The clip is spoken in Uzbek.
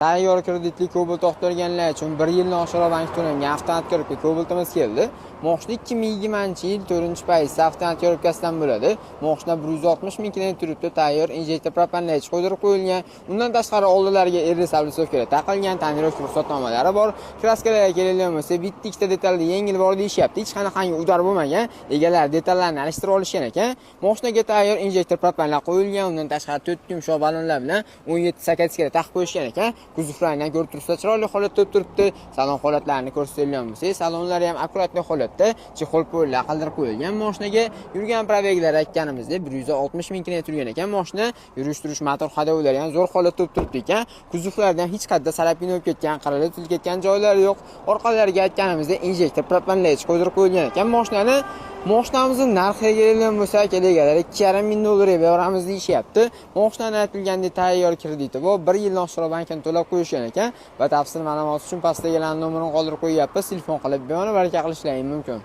Tayyor kreditli Cobalt to'xtalganlar uchun 1 yildan oshiqroq bank to'langan avtomat ko'rikli Cobaltimiz keldi. Moshina 2020-yil 4-payizda avtomat ko'rikasidan bo'ladi. Moshina 160 ming kilometr turibdi, tayyor injektor propanlech qo'ydirib qo'yilgan. Undan tashqari oldilariga RS ablisovkalar taqilgan, ta'mirlash ruxsatnomalari bor. Kraskalarga keladigan bo'lsa, bitta ikkita detalda yengil bor deyishyapti. Hech qanaqangi udar bo'lmagan. Egalar detallarni alishtirib olishgan ekan. Moshinaga tayyor injektor propanlar qo'yilgan. Undan tashqari 4 yumshoq balonlar bilan 17 taqib qo'yishgan ekan. Kuzovlardan ko'rib tursa chiroyli holatda turibdi. Salon holatlarini ko'rsatadigan bo'lsak, salonlari ham akkuratli holatda, chexol po'llar qildirib qo'yilgan. Moshinaga yurgan probeglar aytganimizda 160 ming kilometr yurgan ekan. Moshina yurish-turish, motor hadovlari ham zo'r holatda turibdi ekan. Kuzovlardan hech qanday salapin o'tib ketgan, qirilib tilib ketgan joylari yo'q. Orqalariga aytganimizda injektor propanlech qo'ydirib qo'yilgan ekan. Moshinamizning narxiga kelgan bo'lsak, egalar 2,5 ming dollarga beramiz deyishyapti. Moshinani aytilgandek tayyor krediti bor, 1 yildan oshiqroq bankdan to'lab qo'yishgan ekan. Batafsil ma'lumot uchun pastdagi nomerini qoldirib qo'yyapmiz. Telefon qilib bemalol baraka qilishlaringiz mumkin.